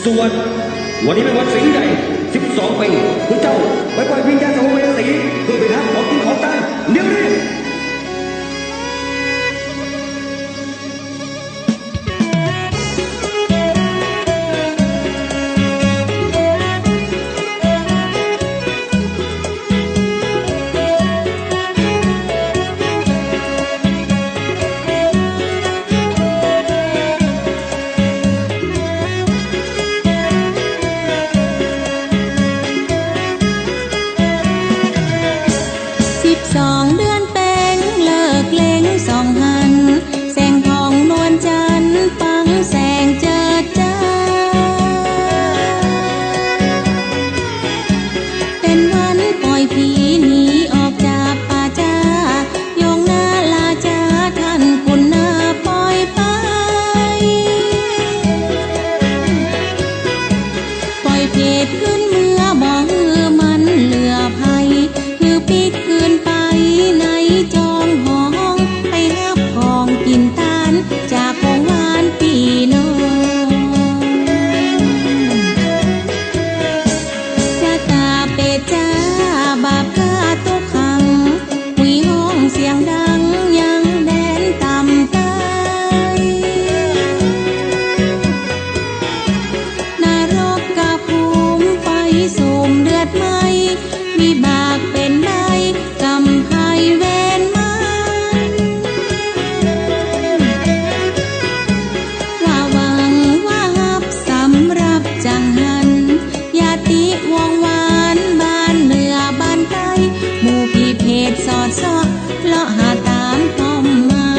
ส่วนวันนี้เป็นวันสิงห์ใหญ่12 ปีพวกเจ้าไปปล่อยวิญญาณสัมภเวสีเพื่อไปหาของกินของตายเดี๋ยวนี้12 เดือนเป็นเลิกเล็งสองหันแสงทองนวลจันทร์ปังแสงเจิดจ้าเป็นวันปล่อยผีหนีออกจากป่าจ้ายงนาลาจ้าท่านคุณนาปล่อยไปปล่อยเพศขึ้นเมื่อบ่ฮือมันเหลือภัยคือปิดคืนไปในจองห้องไปรับของกินตานจากของหวานปีน้องจะตาเป็ดจ้าบาปกาตุกขังหุยห้องเสียงดังยังแดนต่ำตายนรกกะภูมิไฟสูมเดือดไหมวิบากเป็นใบกำไพเวนมันว่าหวังว่าฮับสำหรับจังหันญาติวงวานบ้านเหนือบ้านใต้หมู่พี่เพศสอดซ้อเลาะหาตามต้มไม้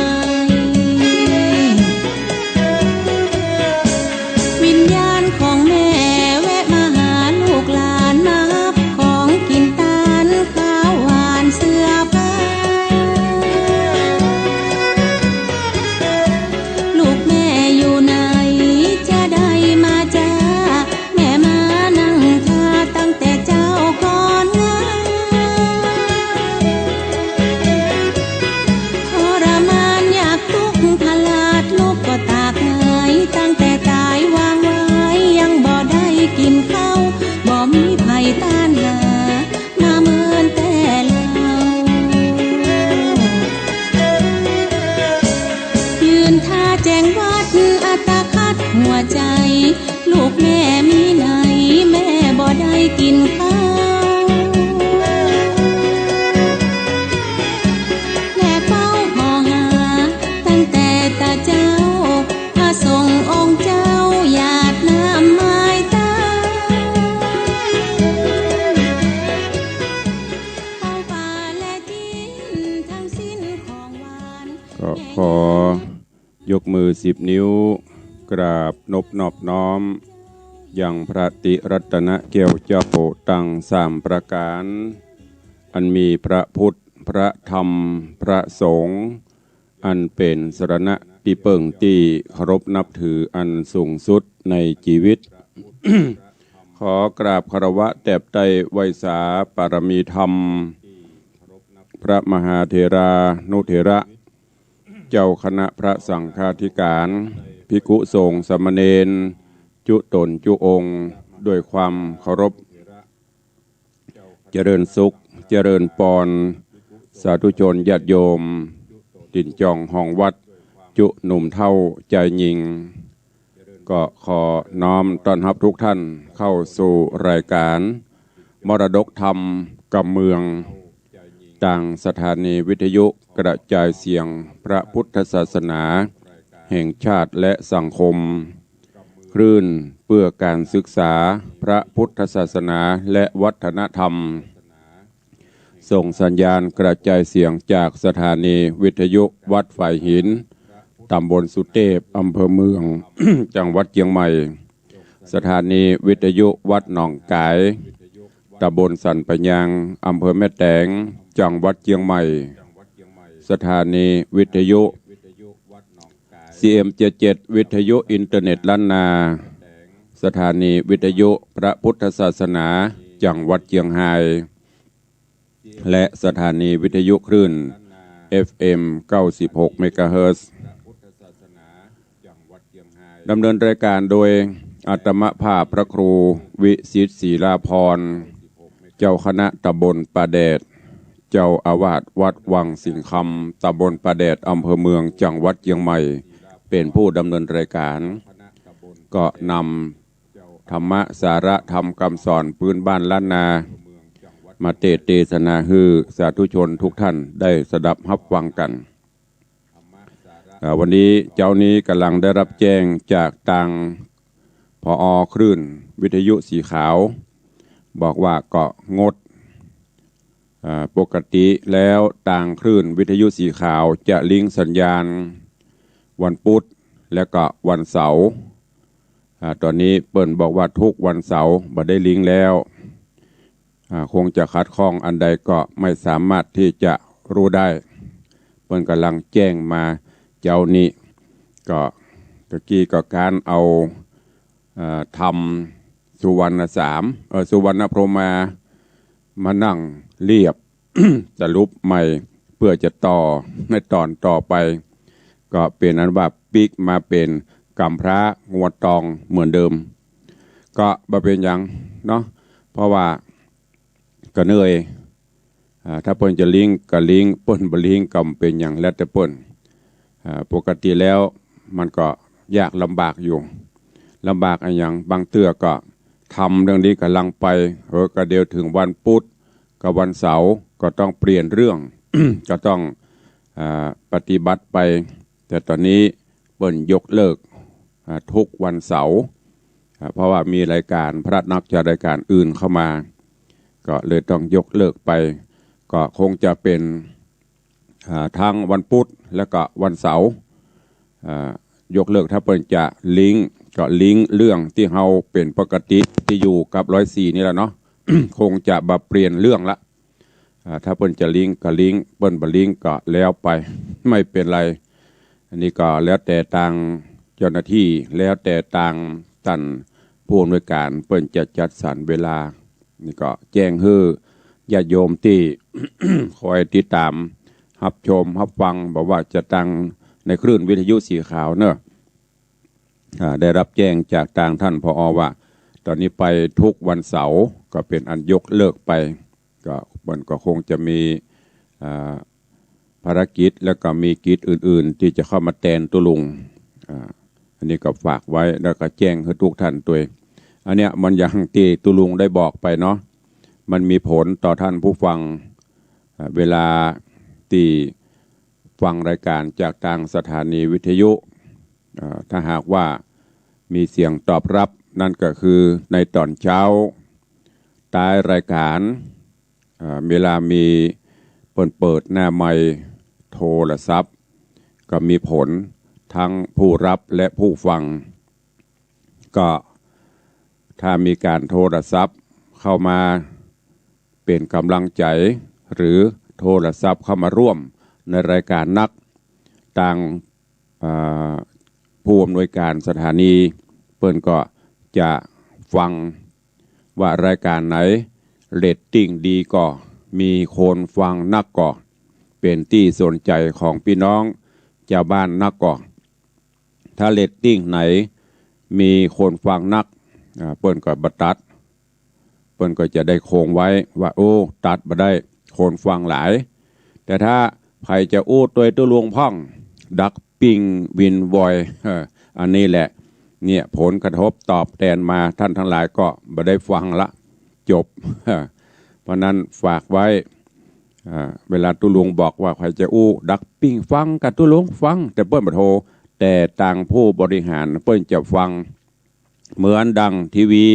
วิญญาณของแม่แวะมาหาลูกหลานมาฮับของกินตานข้าวหวานเสื้อผ้าลูกแม่อยู่ไหนจะได้มาจ้าแม่มานั่งท่าตั้งแต่เจ้าก่อนงานทรมานอยากทุกข์พลาดลูกก็ตากเหยตั้งแต่ตายวางไว้ยังบ่ได้กินข้าวบ่มีไผต้านหามาเมินแต่เรายืนท่าแจงวัดอัตคัดหัวใจลูกแม่มีไหนแม่บ่ได้กินข้าวแม่เฝ้าพอหาตั้งแต่ตาเจ้าพระทรงองค์เจ้าหยาดน้ำไม้ตาเข้าป่าและกินทั้งสิ้นของหวาน ก็ขอยกมือ10 นิ้วกราบนอบน้อมยังพระติรัตนเกี่ยวเจ้าตั้ง3 ประการอันมีพระพุทธพระธรรมพระสงฆ์อันเป็นสรณะที่เปิ่งที่เคารพนับถืออันสูงสุดในชีวิต ขอกราบคารวะแตบไตรไวยสาปารมีธรรมพระมหาเถรานุเถระเจ้าคณะพระสังฆาธิการภิกขุสงฆ์สามเณรจุตนจุองค์ด้วยความเคารพเจริญสุขเจริญปอนสาธุชนญาติโยมตินจองห้องวัดจุหนุ่มเท่าใจยิงก็ขอน้อมต้อนรับทุกท่านเข้าสู่รายการมรดกธรรมกำเมืองต่างสถานีวิทยุกระจายเสียงพระพุทธศาสนาแห่งชาติและสังคมคลื่นเพื่อการศึกษาพระพุทธศาสนาและวัฒนธรรมส่งสัญญาณกระจายเสียงจากสถานีวิทยุวัดฝ่ายหินตำบลสุเทพอำเภอเมือง จังหวัดเชียงใหม่สถานีวิทยุวัดหนองกายตำบลสันปะยังอำเภอแม่แตงจังหวัดเชียงใหม่สถานีวิทยุ CM77 วิทยุอินเทอร์เน็ตล้านนาสถานีวิทยุพระพุทธศาสนาจังหวัดเชียงราย และสถานีวิทยุคลื่น FM 96 เมกะเฮิรตซ์ ดำเนินรายการโดยอาตมภาพพระครูวิสิตศรีลาภรณ์เจ้าคณะตำบลป่าแดดเจ้าอาวาสวัดวังสิงห์คำตำบลป่าแดดอำเภอเมืองจังหวัดเชียงใหม่เป็นผู้ดำเนินรายการก็นำธรรมะสาระธรรมคำสอนพื้นบ้านล้านนามาเทศนาฮือสาธุชนทุกท่านได้สดับรับฟังกันวันนี้เจ้านี้กำลังได้รับแจ้งจากทางผอ.คลื่นวิทยุสีขาวบอกว่าก็งดปกติแล้วต่างคลื่นวิทยุสีขาวจะลิงก์สัญญาณวันพุธและก็วันเสาร์ตอนนี้เปิ้นบอกว่าทุกวันเสาร์บ่ได้ลิงก์แล้วคงจะขัดข้องอันใดก็ไม่สามารถที่จะรู้ได้เปิ้นกำลังแจ้งมาเจ้านี้ก็ตะกี้ก็การเอาทำสุวรรณสุวรรณพรหมานั่งเรียบ สรุปใหม่เพื่อจะต่อในตอนต่อไปก็เป็นอันว่าปิกมาเป็นกำพระงวดตองเหมือนเดิมก็บ่เป็นอย่างเนาะเพราะว่าก็เหนื่อยถ้าเปิ้นจะลิงก์ก็ลิงก์เปิ้นบ่ลิงก์ก็เป็นอย่างแล้วแต่เปิ้นปกติแล้วมันก็ยากลำบากอยู่ลำบากอย่างบางเตื้อก็ทำเรื่องนี้กำลังไปก็เดียวถึงวันพุธกับวันเสาร์ก็ต้องเปลี่ยนเรื่อง ก็ต้องปฏิบัติไปแต่ตอนนี้เปิ้นยกเลิกทุกวันเสาร์เพราะว่ามีรายการพระนักจัดรายการอื่นเข้ามาก็เลยต้องยกเลิกไปก็คงจะเป็นทั้งวันพุธและก็วันเสาร์ยกเลิกถ้าเปิ้นจะลิงก์ก็ลิงก์เรื่องที่เฮาเป็นปกติที่อยู่กับ104นี่แหละเนาะ คงจะมาเปลี่ยนเรื่องละถ้าเปิ้นจะลิงก์ก็ลิงก์เปิ้นบ่ลิงก์ก็แล้วไป ไม่เป็นไรอันนี้ก็แล้วแต่ทางเจ้าหน้าที่แล้วแต่ทางท่านผู้อำนวยการเปิ้นจะจัดสรรเวลานี่ก็แจ้งให้ญาติโยมที่ คอยติดตามรับชมรับฟังบอกว่าจะตั้งในคลื่นวิทยุสีขาวเนอะได้รับแจ้งจากทางท่านผอ.ว่าตอนนี้ไปทุกวันเสาร์ก็เป็นอันยกเลิกไปก็มันก็คงจะมีภารกิจแล้วก็มีกิจอื่นๆที่จะเข้ามาแทนตุลุงอันนี้ก็ฝากไว้แล้วก็แจ้งให้ทุกท่านตัวอันเนี้ยมันอย่างที่ตุลุงได้บอกไปเนาะมันมีผลต่อท่านผู้ฟังเวลาที่ฟังรายการจากทางสถานีวิทยุถ้าหากว่ามีเสียงตอบรับนั่นก็คือในตอนเช้าท้ายรายการเวลามีเปิดหน้าไมค์โทรศัพท์ก็มีผลทั้งผู้รับและผู้ฟังก็ถ้ามีการโทรศัพท์เข้ามาเป็นกำลังใจหรือโทรศัพท์เข้ามาร่วมในรายการนักต่างผู้อำนวยการสถานีเปิ้นก็จะฟังว่ารายการไหนเรตติ้งดีก็มีคนฟังนักก็เป็นที่สนใจของพี่น้องชาวบ้านนักก็ถ้าเรตติ้งไหนมีคนฟังนักเปิ้นก็บ่ตัดเปิ้นก็จะได้คงไว้ว่าโอ้ตัดบ่ได้คนฟังหลายแต่ถ้าใครจะอู้ตัวลวงพ่องดักปิงวินวอยอันนี้แหละเนี่ยผลกระทบตอบแทนมาท่านทั้งหลายก็บ่ได้ฟังละจบ เพราะนั้นฝากไว้เวลาตุลุงบอกว่าใครจะอู้ดักปิงฟังกับตุลุงฟังแต่เปิ้นบ่โทรแต่ต่างผู้บริหารเปิ้นจะฟังเหมือนดังทีวี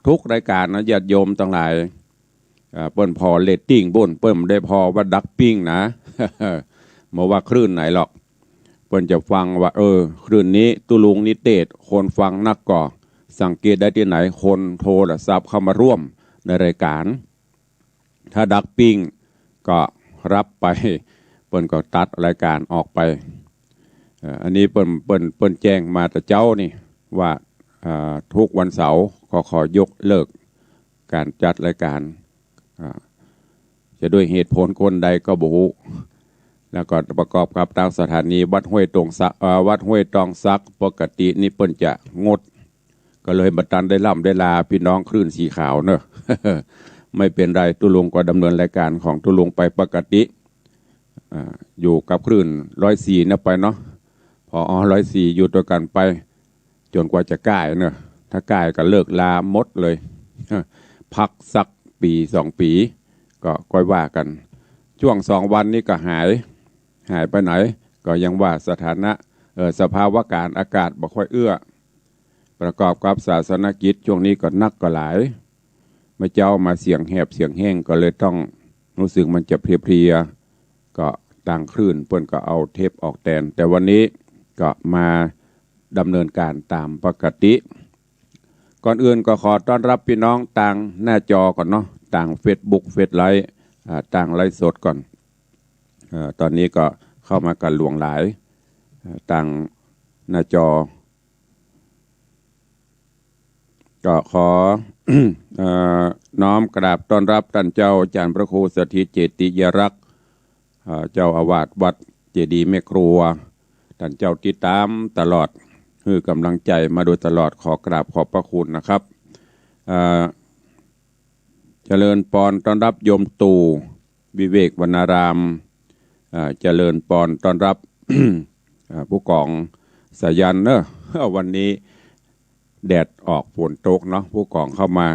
ทุกรายการนะญาติโยมทั้งหลายเปิ้นพอเรตติ้งบ่นเปิ้นได้พอว่าดักปิ้งนะ มาว่าคลื่นไหนหรอกเปิ้นจะฟังว่าคลื่นนี้ตุลุงนิเทศคนฟังนักก่อสังเกตได้ที่ไหนคนโทรศัพท์เข้ามาร่วมในรายการถ้าดักปิ้งก็รับไปเปิ้นก็ตัดรายการออกไปอันนี้เปิ้นแจ้งมาแต่เจ้านี่ว่าทุกวันเสาร์ขอยกเลิกการจัดรายการจะด้วยเหตุผลคนใดก็บ่รู้ แล้วก็ประกอบกับทางสถานีวัดห้วยตองซักปกตินี่เปิ้นจะงดก็เลยบัดตันได้ล่ำได้ลาพี่น้องคลื่นสีขาวเนอะ ไม่เป็นไรตุลุงก็ดำเนินรายการของตุลุงไปปกติอยู่กับคลื่น104นะไปเนาะพอ104อยู่ตัวกันไปจนกว่าจะก่ายเนอะถ้าก่ายก็เลิกลาหมดเลย พักสักปี2 ปีก็ค่อยว่ากันช่วง2 วันนี้ก็หายไปไหนก็ยังว่าสถานะสภาวะการอากาศบ่ค่อยเอื้อประกอบกับศาสนกิจช่วงนี้ก็นักก็หลายมาเจ้ามาเสียงแหบเสียงแห้งก็เลยต้องรู้สึกมันจะเพลียๆก็ต่างคลื่นเพิ่นก็เอาเทปออกแตนแต่วันนี้ก็มาดำเนินการตามปกติก่อนอื่นก็ขอต้อนรับพี่น้องต่างหน้าจอก่อนเนาะต่าง Facebook เฟซไลฟ์ต่างไลฟ์สดก่อนตอนนี้ก็เข้ามากันหลวงหลายต่างหน้าจอก็ขอ น้อมกราบต้อนรับท่านเจ้าอาจารย์พระครูสถิตเจติยรักษ์เจ้าอาวาสวัดเจดีย์แม่ครัวท่านเจ้าติดตามตลอดคือกำลังใจมาโดยตลอดขอกราบขอบพระคุณนะครับเจริญปอนต้อนรับโยมตู่วิเวกวรรณารามเจริญปอนต้อนรับ ผู้กองสายันเนอะวันนี้แดดออกฝนตกเนาะผู้กองเข้ามา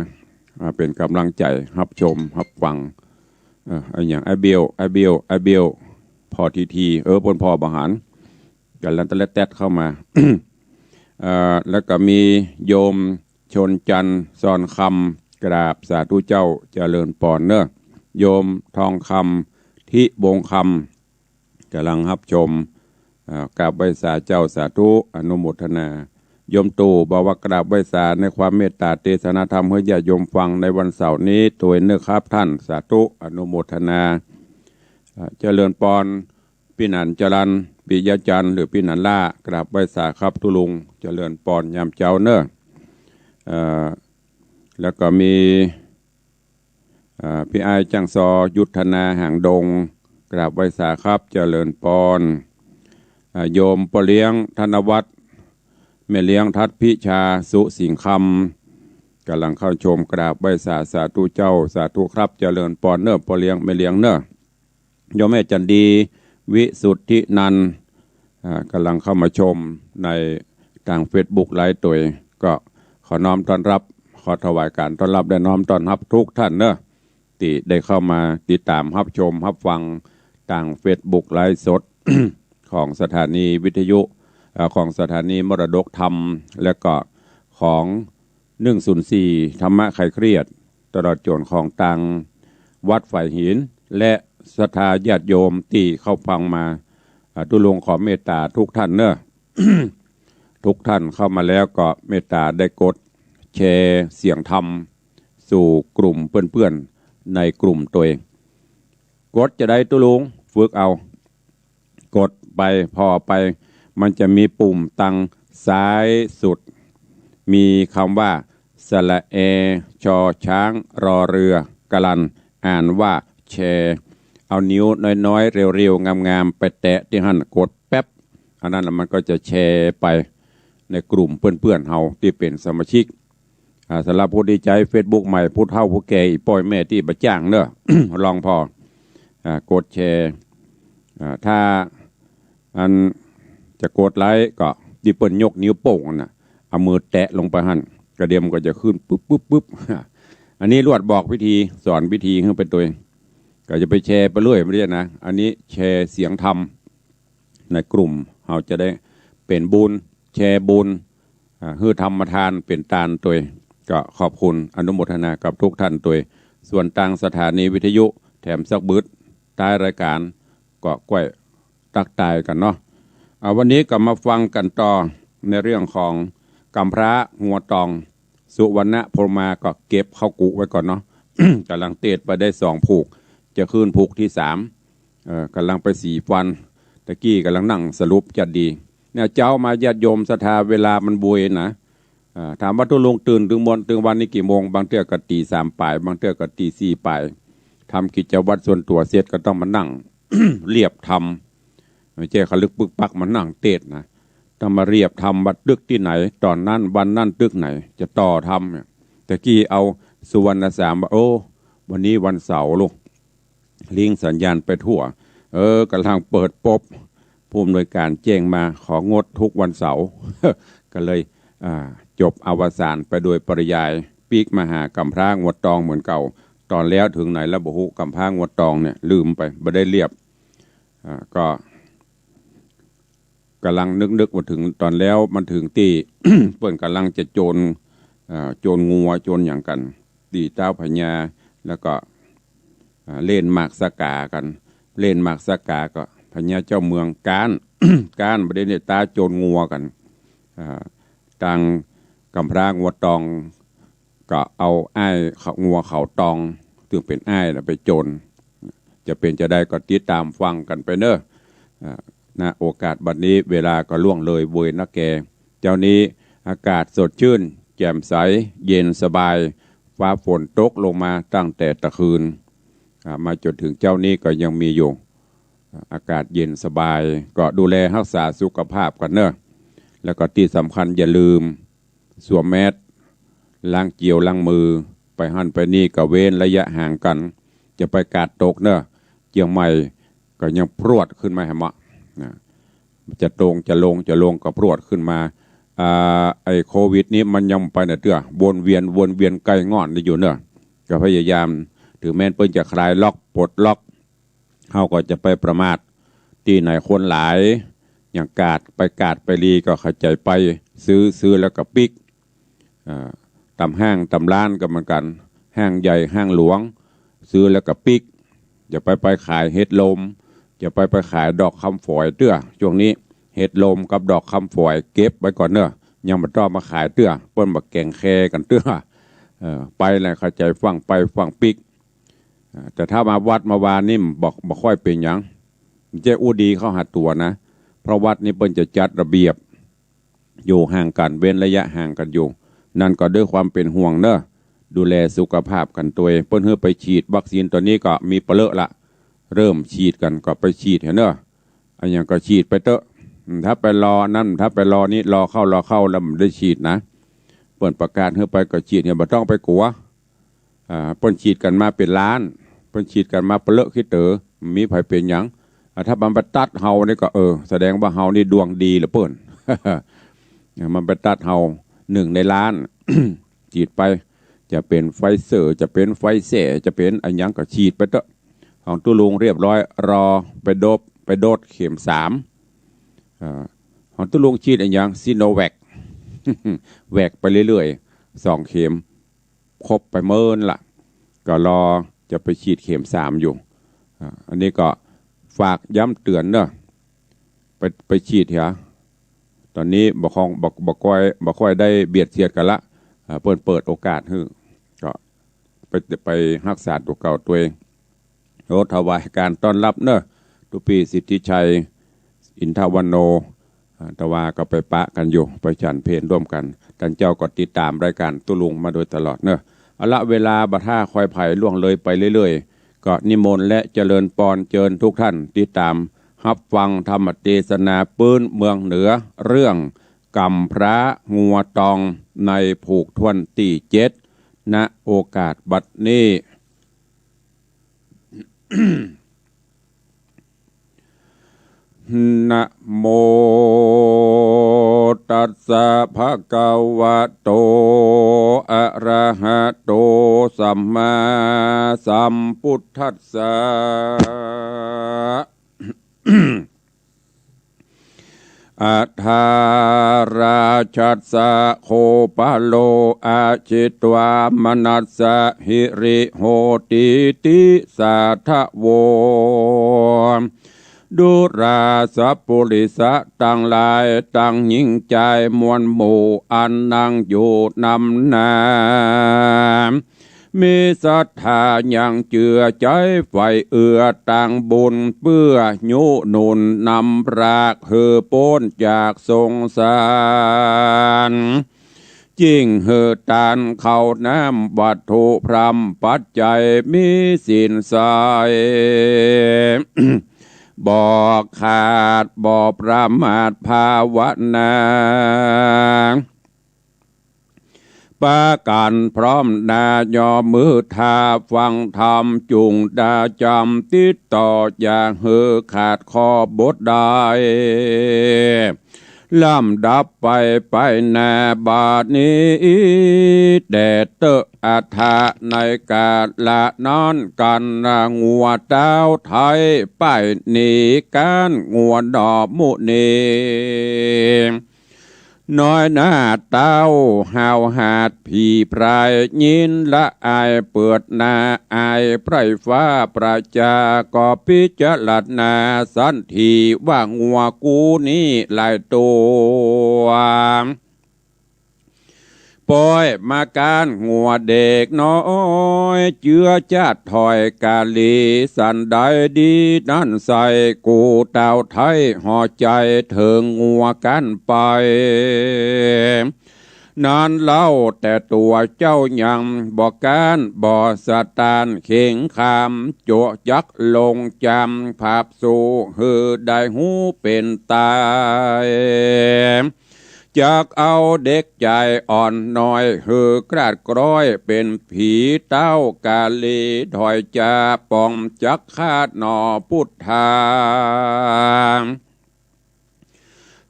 เป็นกำลังใจรับชมรับฟังอย่างไอเบลพอทีปนพอบาหารกันลันตะเล็ดแตดเข้ามา แล้วก็มีโยมชนจันทร์ซอนคำกราบสาธุเจ้าเจริญปอนเนอะโยมทองคำทิบงคำกำลังรับชมกราบไหว้สาเจ้าสาธุอนุโมทนาโยมตู่บอกว่ากราบไหว้สาในความเมตตาเทศนาธรรมให้ญาติโยมฟังในวันเสาร์นี้ตัวเนื้อครับท่านสาธุอนุโมทนาเจริญปอนพี่นันจรันปิยจันทร์หรือพี่นันล่ากราบไหว้สาครับทุลุงเจริญปอนยามเจ้าเนอะแล้วก็มีพี่ไอจังซอยุทธนาหางดงกราบไหว้สาครับเจริญปอนโยมปเลี้ยงธนวัฒน์แม่เลี้ยงทัดพิชาสุสิงคำกำลังเข้าชมกราบไหว้สาธุเจ้าสาธุครับเจริญปอนเนอะปเลี้ยงแม่เลี้ยงเนอะโยมแม่จันดีวิสุทธินันกำลังเข้ามาชมในทาง Facebook ไลฟ์ตัวก็ขอน้อมต้อนรับขอถวายการต้อนรับและน้อมต้อนรับทุกท่านเนอะที่ได้เข้ามาติดตามรับชมรับฟังทาง Facebook ไลฟ์สด ของสถานีวิทยุของสถานีมรดกธรรมและก็ของ104ธรรมะไขเครียดตลอดจนของตังวัดฝ่ายหินและศรัทธาญาติโยมที่เข้าฟังมาตุลงขอเมตตาทุกท่านเนอะ ทุกท่านเข้ามาแล้วก็เมตตาได้กดแชร์เสียงธรรมสู่กลุ่มเพื่อนๆในกลุ่มตัวเองกดจะได้ตุลงฝึกเอากดไปพอไปมันจะมีปุ่มตังซ้ายสุดมีคำว่าสระเอชอช้างรอเรือกะลันอ่านว่าแชร์เอานิ้วน้อยๆเร็วๆงามๆไปแตะที่หั่นกดแป๊บอันนั้นมันก็จะแชร์ไปในกลุ่มเพื่อนๆเฮาที่เป็นสมาชิกสำหรับผู้ที่ใช้ Facebook ใหม่ผู้เฒ่าผู้แก่อีป่อยแม่ที่บ่จ้างเนอะ ลองพอกดแชร์ถ้าอันจะกดไลค์ก็ดิเปิ้ลยกนิ้วโป้งน่ะเอามือแตะลงไปหั่นกระเดียมก็จะขึ้นปุ๊บ อันนี้ลวดบอกวิธีสอนวิธีให้เป็นตัวก็จะไปแชร์ไปเรื่อยไม่ได้นะอันนี้แชร์เสียงธรรมในกลุ่มเราจะได้เป็นบุญแชร์บุญฮือธรรมทานเป็นตาลตัวก็ขอบคุณอนุโมทนากับทุกท่านตัวส่วนทางสถานีวิทยุแถมสักบึดใต้รายการก็ก้อยตักตายกันเนาะวันนี้ก็มาฟังกันต่อในเรื่องของกำพร้างัวตองสุวรรณพรหมาก็เก็บเข้ากุไว้ก่อนเนาะ กำลังเตะไปได้2 ผูกจะขึ้นผูกที่3กำลังไป4 วันตะกี้กำลังนั่งสรุปจัดดีเนี่ยเจ้ามาญาติโยมศรัทธาเวลามันบุยนะถามว่าทุลุงตื่นถึงวันนี้กี่โมงบางเทื่อก็ตี 3 ปลายบางเทื่อก็ตี 4 ปลายทำกิจวัตรส่วนตัวเสร็จก็ต้องมานั่ง เรียบทำไม่ใช่เขาลึกปึกปักมันนั่งเตดนะถ้ามาเรียบทำบัดตึกที่ไหนตอนนั้นวันนั้นตึกไหนจะต่อทำเนี่ยแต่กี้เอาสุวรรณสามโอ้วันนี้วันเสาร์ลูกลิงสัญญาณไปทั่วกำลังเปิดปบผู้อำนวยการแจ้งมาของดทุกวันเสาร์ ก็เลยจบอวสานไปโดยปริยายปีกมาหากำพร้างวดตองเหมือนเก่าตอนแล้วถึงไหนแล้วบุหุกำพร้างวดตองเนี่ยลืมไปไม่ได้เรียบก็กำลังนึกมาถึงตอนแล้วมันถึงที่ เพื่อนกำลังจะโจรงัวโจรอย่างกันตีเจ้าพญาแล้วก็เล่นหมากสกากันเล่นหมากสกาก็พญาเจ้าเมืองการ การประเด็นเนี่ยตาโจรงัวกันต่างกำพร้างวัวตองก็เอาอ้ายงัวเขาตองซึ่งเป็นอ้ายไปโจรจะเป็นจะได้ก็ติดตามฟังกันไปเนอะณโอกาสบัดนี้เวลาก็ล่วงเลยเวยนะแกเจ้านี้อากาศสดชื่นแจ่มใสเย็นสบายฟ้าฝนตกลงมาตั้งแต่ตะคืนมาจนถึงเจ้านี้ก็ยังมีอยู่อากาศเย็นสบายก็ดูแลรักษาสุขภาพกันเนอะแล้วก็ที่สำคัญอย่าลืมสวมแมสล้างเจียวล้างมือไปหั่นไปนี่ก็เว้นระยะห่างกันจะไปกาดตกเนอะเจียงใหม่ก็ยังพรวดขึ้นมาให้เหมาะจะตรงจะลงก็พรวดขึ้นมาไอ้โควิดนี้มันยังไปเตื้อวนเวียนไกลง่อนอยู่เนอะก็พยายามถึงแม้เปิ้นจะคลายล็อกปลดล็อกเขาก็จะไปประมาทที่ไหนคนหลายอย่างกาดไปรีก็เข้าใจไปซื้อแล้วก็ปิกตำห้างตำร้านก็เหมือนกันห้างใหญ่ห้างหลวงซื้อแล้วก็ปิกจะไปขายเห็ดลมจะไปขายดอกคำฝอยเตื้อช่วงนี้เห็ดลมกับดอกคำฝอยเก็บไว้ก่อนเนอะยังไม่ต้องมาขายเตื้อเปิ้นมาแกงแคกันเตื้อไปเลยเข้าใจฟังไปฟังปิกแต่ถ้ามาวัดมาวานนี่บอกค่อยเป็นอย่างเจ้าอูดีเขาหาตัวนะเพราะวัดนี้เปิ้นจะจัดระเบียบอยู่ห่างกันเว้นระยะห่างกันอยู่นั่นก็ด้วยความเป็นห่วงเนอะดูแลสุขภาพกันตัวเปิ้นเพื่อไปฉีดวัคซีนตัวนี้ก็มีเปลือกละเริ่มฉีดกันก็ไปฉีดเห็นเนอะอันอย่างก็ฉีดไปเตอะถ้าไปรอนั่นถ้าไปรอนี้รอเข้าแล้วมันได้ฉีดนะเปิ้นประกาศเพื่อไปก็ฉีดเนี่ยบ่ต้องไปกลัวเปิ้นฉีดกันมาเป็นล้านเปิ้นฉีดกันมาเปลือกขี้เต๋อมีไผเป็นหยังถ้ามันไปตัดเฮานี่ก็แสดงว่าเฮานี่ดวงดีเหลือเปิ้น มันไปตัดเฮา1 ในล้าน ฉีดไปจะเป็นไฟเซอร์จะเป็นไฟเสจะเป็นอันยังก็ฉีดไปเถอะของตุลุงเรียบร้อยรอไปโดดเข็ม3ของตุลุงฉีดอันยังซิโนแวค แวกไปเรื่อยๆ2 เข็มครบไปเมินละก็รอจะไปฉีดเข็ม3อยู่อันนี้ก็ฝากย้ำเตือนเนอะไปฉีดเหรอตอนนี้บ่ค่อยได้เบียดเสียดกันละเปิดโอกาสให้ก็ไปรักษาตัวเก่าตัวเองโอ้ถวายการต้อนรับเนอะตุปีสิทธิชัยอินทวันโนตะวาก็ไปปะกันอยู่ไปฉันเพลร่วมกันท่านเจ้าก็ติดตามรายการตุลุงมาโดยตลอดเนอะเอาละเวลาบัดท่าคอยไผ่ล่วงเลยไปเรื่อยๆก็นิมนต์และเจริญปอนเจิญทุกท่านติดตามรับฟังธรรมเทศนาปืนเมืองเหนือเรื่องกำพระงัวตองในผูกทวนตี7ณโอกาสบัดนี้ นะโมตัสสะภะคะวะโตอะระหะโตสัมมาสัมพุทธัสสะ อัฏฐาราชัสสะโคปะโลอาจิตวามนัสสะหิริโหติติสัทธโวดุราสัพปุริสะตั้งหลายตั้งยิ่งใจมวลหมู่อันนั่งอยู่นำนามีศรัทธายังเจือใจไฟเอื้อต่างบุญเพื่อยุนุนนำรากเฮือพ้นจากสงสารยิ่งเฮือตานเข้าน้ำวัตถุพรำปัจจัยมีสินสาย บ่ขาดบ่ประมาทภาวนาปากันพร้อมดายอมือทาฟังธรรมจุงดาจำติดต่ออย่าเหือขาดคอบทได้ลำดับไปนาบาดนี้แดดเตออัฐะในกาลละนอนกันงัวเต้าไทยไปหนีการงัวดอกมุนีน้อยหน้าเต้าหาวหาดผีพรายยินละอายเปิดนาอายไพรฟ้าประจาก็พิจารณาสันทีว่างัวกูนี้หลายตัวปล่อยมาการงัวเด็กน้อยเจือจัดถอยกาลีสันใดดีนั่นใส่กูเต่าไทยห่อใจเถิงงัวกันไปนานเล่าแต่ตัวเจ้ายังบอกการบ่สตานเข่งคำโจยักลงจำภาพสู่หือได้หูเป็นตายจากเอาเด็กใจอ่อนน้อยหือกราดกร้อยเป็นผีเต้ากาลีถอยจาปองจักคาดหนอพุทธา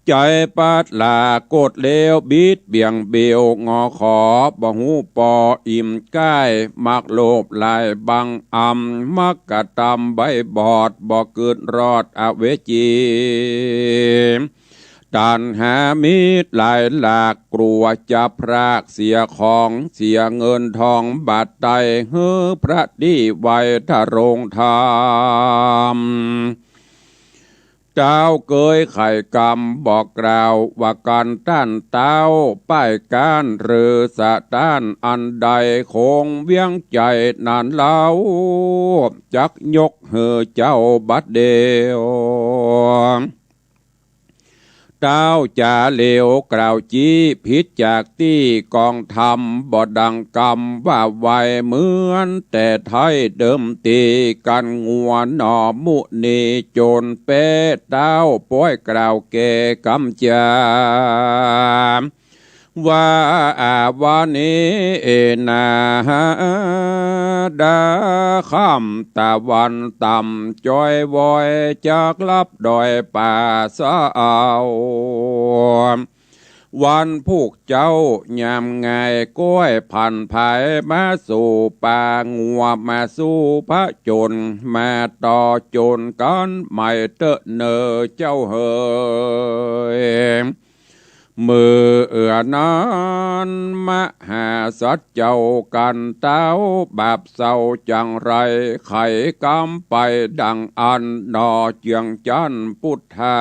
ใจปัดลากดเลวบิดเบี่ยงเบียวงอขอบ่หูปออิ่มใกล้มักโลภลายบังอำมักกะตำใบบอดบ่เกิดรอดอเวจีตันหามิตรหลายหลากกลัวจะพรากเสียของเสียเงินทองบาดไตเฮือพระดีไว้ทะโรงธรรมเจ้าเกยไข่กำบอกกล่าวว่าการต้านเต้าป้ายการหรือสะต้านอันใดคงเวียงใจนานเล่าจักยกเหือเจ้าบัดเดียวเต้าจ่าเหลวกล่าวจี้พิษจากที่กองธรรมบ่ดังกรรมว่าไวเหมือนแต่ไทยเดิมตีกันงัวหนอมุนีโจรเป้เต้าป้อยกล่าวแก่กำจาว่าวันนี้นาดาค่ำตะวันต่ำจอยวอยจากลับดอยป่าสาววันผูกเจ้ายามไงก้อยพันภายมาสู่ป่างัวมาสู่พระจนมาต่อจนกันไม่เตอะเนอเจ้าเฮยมือนั้นมหาสัจเจ้ากันเต้าบาปเศร้าจังไรไข่กำไปดังอันนอเจียงจันพุทธา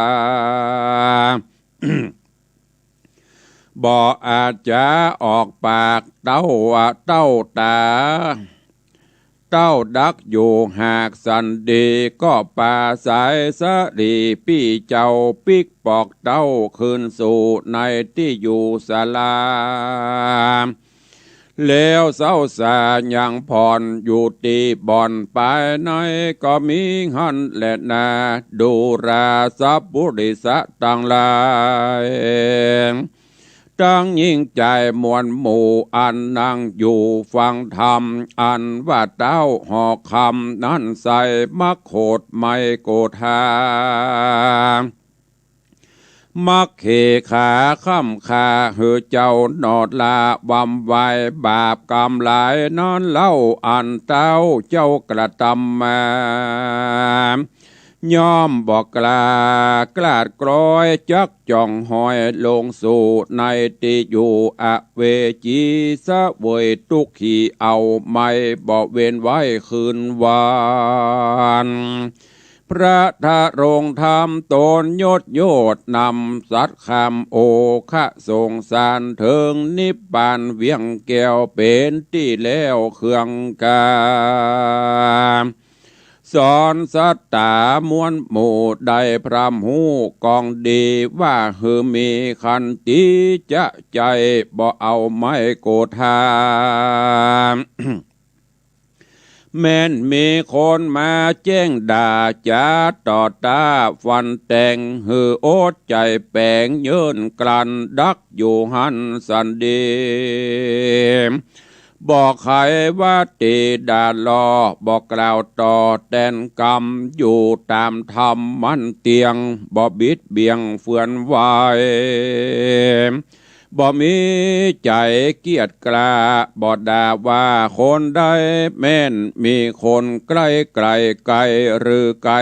บ่อาจจะออกปากเต้าเต้าตาเต้าดักอยู่หากสันดีก็ป่าสายสะรีพี่เจ้าปิกปอกเต้าคืนสู่ในที่อยู่ศาลาแล้วเศร้าสายังผ่อนอยู่ตีบ่อนไปไหนก็มีหันและนาดูราสัพบุริสะต่างลายตั้งยิ่งใจมวลหมู่อันนั่งอยู่ฟังธรรมอันว่าเต้าหอกคำนั้นใส่มักโขดไม่โกธามักเขขาค่ำคาเหือเจ้านอดลาวำไว้บาปกรรมหลายนอนเล่าอันเต้าเจ้ากระทำมาย่อมบอกกลาดกร้อยจักจ่องหอยลงสู่ในที่อยู่อเวจีสะเวยทุกขีเอาไม่บอกเว้นไว้คืนวานพระทะรงธรรมตนยศโยดนำสัตคำโอคะทรงสารเถิงนิพพานเวียงแก้วเป็นที่แล้วเครื่องกาสอนสัตตามวลหมู่ได้พรำหูกองดีว่าหือมีขันติจะใจบ่เอาไม่โกธา แม้นมีคนมาแจ้งด่าจ้าต่อตาฟันแต่งหือโอดใจแปลงเยินกลันดักอยู่หันสันดีบอกใครว่าตีดาลอบอกกล่าวต่อแตนกรรมอยู่ตามธรรมมันเตียงบ่บิดเบียงเฟื่อนไหวบ่มีใจเกียจกล้าบ่ด่าว่าคนใดแม่นมีคนใกล้ไกลไกลหรือไกล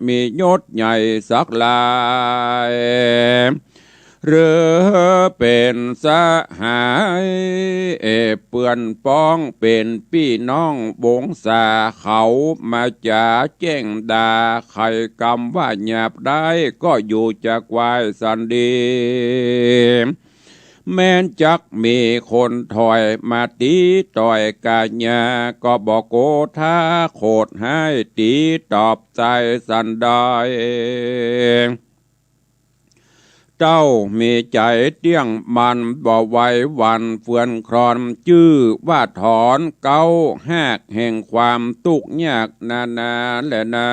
มียศใหญ่สักลายหรือเป็นสหายเปื่อนป้องเป็นพี่น้องวงศาเขามาจะแจ้งด่าใครกำว่าหยาบได้ก็อยู่จากวายสันดีแม้นจักมีคนถอยมาตีต่อยกาญาก็บอกโกธาโคดให้ตีตอบใจสันได้เจ้ามีใจเตี้ยงมันบ่ไหววันเฟื่อนครอนชื่อว่าถอนเก้าแหกแห่งความทุกข์ยากนาและนา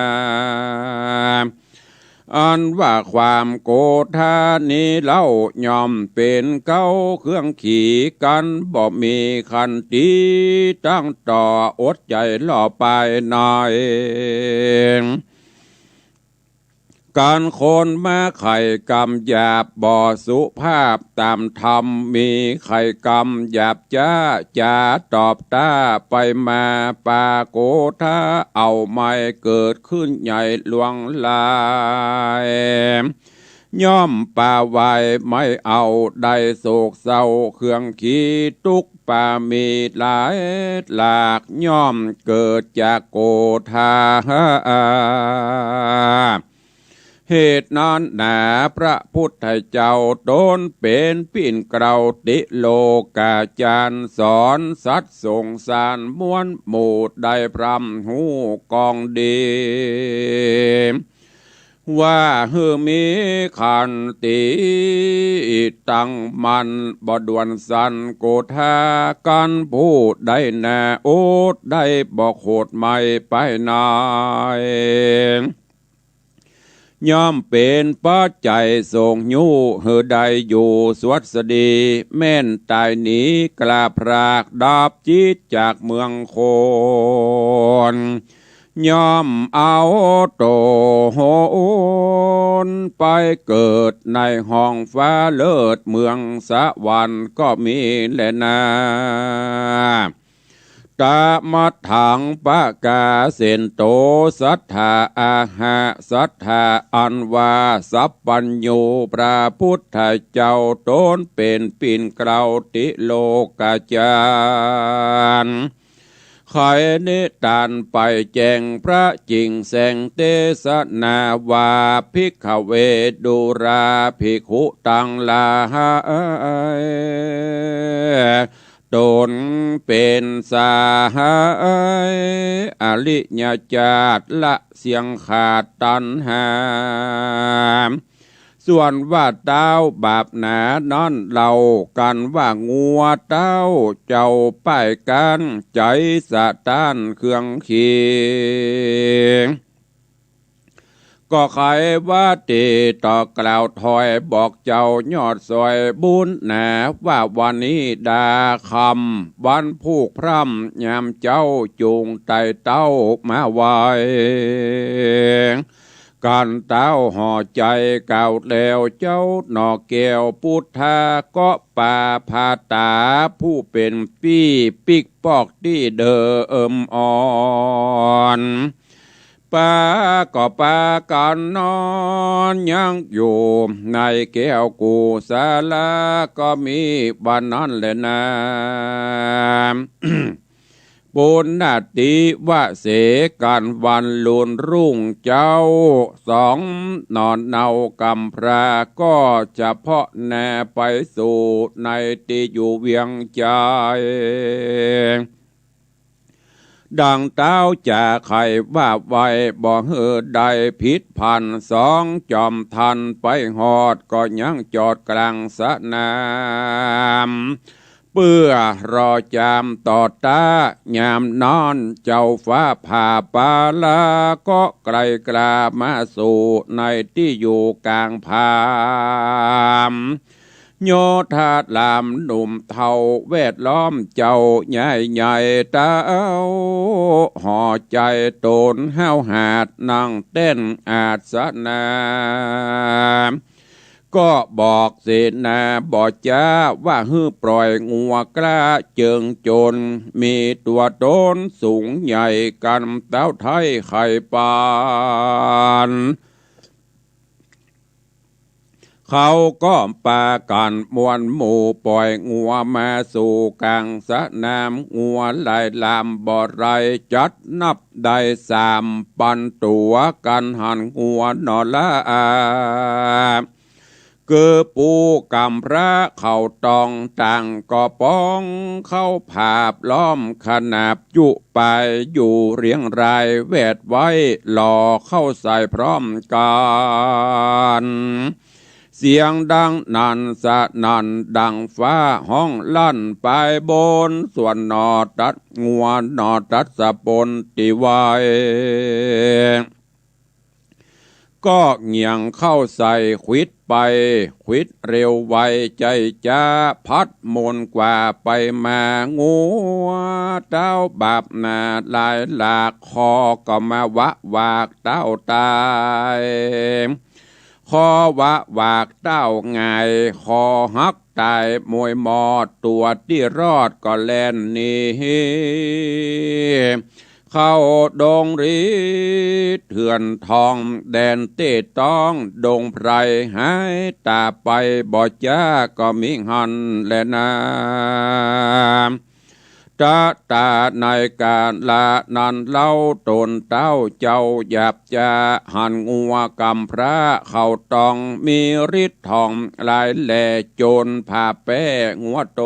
อันว่าความโกธานี้เล่ายอมเป็นเก้าเครื่องขี่กันบ่มีคันตีตั้งต่ออดใจล่อไปหน่อยการคนมาไข่กรรมหยาบบ่อสุภาพตามธรรมมีไข่กรรมหยาบจ้าจะตอบตาไปมาปาโกธาเอาไม่เกิดขึ้นใหญ่หลวงลายย่อมป่าไว้ไม่เอาได้โศกเศร้าเครื่องขีทุกป่ามีหลายหลากย่อมเกิดจากโกธาเหตุนั้นหนาพระพุทธเจ้าตนเป็นปิ่นเกลาติโลกาจารย์สอนสัตว์สงสารม้วนหมู่ได้พรำหูกองดีว่ามีขันติตั้งมันบ่ด่วนสันโกธากันผู้ได้แน่โอดได้บ่โคดไม่ไปนายย่อมเป็นปัจจัยส่งยูเฮือใดอยู่สวัสดีแม่นตายหนีกลาพรากดับจิตจากเมืองโคนย่อมเอาโตโหนไปเกิดในห้องฟ้าเลิศเมืองสวรรค์ก็มีแลนาตามัดถังปะกาเสนโตสัทธาอาหะสัทธาอันวาสัพปัญโยพระพุทธเจ้าตนเป็นปิ่นเกลาติโลกาจารย์ไขนิทานไปแจงพระจิงแสงเตสนาวาภิกขเวดุราภิกขุตังลาหะตนเป็นสาหายอริยญาติละเสียงขาดตัณหาส่วนว่าเต้าบาปหนานั่นเรากันว่างัวเต้าเจ้าป้ายกันใจสะต้านเครื่องขีก็ใครว่าตีต่อกล่าวถอยบอกเจ้ายอดซอยบุญแหนว่าวันนี้ดาคำวันผูกพร่ำยามเจ้าจูงไตเต้ามาไว้การเต้าห่อใจเก่าแล้วเจ้าหนอแก้วพุทธาก็ป่าพาตาผู้เป็นปี้ปิกปอกที่เดิมอ่อนป้าก็ป้ากันนอนยังอยู่ในแก้วกูสาลาก็มีบ้านนั้นแหละนะปุณณติวะเสกันวันลุนรุ่งเจ้าสองนอนเนากำพราก็จะเพาะแน่ไปสู่ในที่อยู่เวียงใจดังเต้าจะไขว่าไว้บ่เหือใดผิดพันสองจอมทันไปหอดก็ยังจอดกลางสนามป เปื่อรอจามต่อตายามนอนเจ้าฟ้าผ่าปาลาก็ไกลกลามาสู่ในที่อยู่กลางพามโยธาลามหนุ่มเทาแวดล้อมเจ้าใหญ่ใหญ่เต้าห่อใจโตนห้าวหาดนั่งเต้นอาสนาก็บอกเสนาบอกจ้าว่าฮือปล่อยงัวกล้าเจิงจนมีตัวโตนสูงใหญ่กันเต้าไทยไข่ปานเขาก็ปากันมวนหมู่ปล่อยงัวมาสู่กลางสนามงัวไหลลามบ่อไรจัดนับได้3 ปันตัวกันหันงัวนอละเกือปูกำพระเข้าตองต่างก็ป้องเข้าผาบล้อมขนาบจุไปอยู่เรียงรายแวดไว้หล่อเข้าใส่พร้อมกันเสียงดังนันสะนันดังฟ้าห้องลั่นไปบนส่วนนอตัดงัวนอตัดสะปนติไวก็เงียงเข้าใส่ควิดไปควิดเร็วไวใจจ้าพัดมนกว่าไปมางัวเต้าบาปนาลายหลากคอก็มาวะวากเต้าตายคอวะวากเต้าไงคอหักตายมวยมอดตัวที่รอดก็แล่นนี้เข้าดงรีเถื่อนทองแดนเต้ต้องดงไพรหายตาไปบ่จ้าก็มิหันแลนาตาตาในการละนันเล่าตนเต้าเจ้าหยาบจะหันงัวกำพระเข้าตองมีฤทธิ์ทองลายแหล่โจรผ่าแป้งัวโต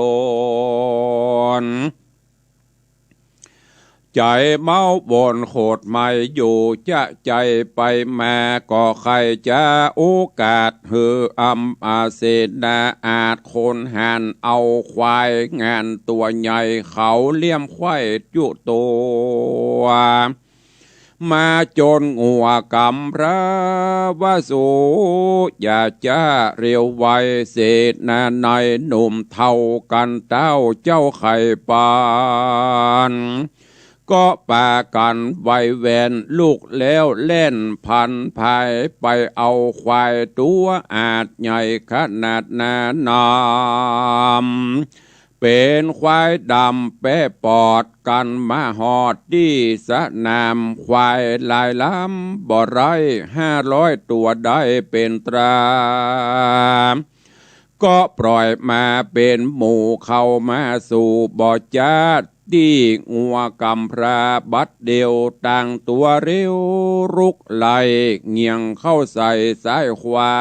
นใจเมาบนโคดไม่อยู่จะใจไปมาก็ใครจะโอกาสเฮืออาเสนาอาจคนหันเอาควายงานตัวใหญ่เขาเลี่ยมควายจุตัวมาจนงัวกำพระวาสูอย่าจะเร็วไวเศษนาในหนุ่มเท่ากันเต้าเจ้าไข่ปานก็ปากันไวแวนลูกแล้วเล่นพันภายไปเอาควายตัวอาจใหญ่ขนาดนานามเป็นควายดำแปะปอดกันมาหอดที่สนามควายลายล้ำบ่ไร500 ตัวได้เป็นตราก็ปล่อยมาเป็นหมู่เข้ามาสู่บ่อจาดที่งัวกำพระบัดเดียวต่างตัวเร็วรุกไหลเงียงเข้าใส่สายขวา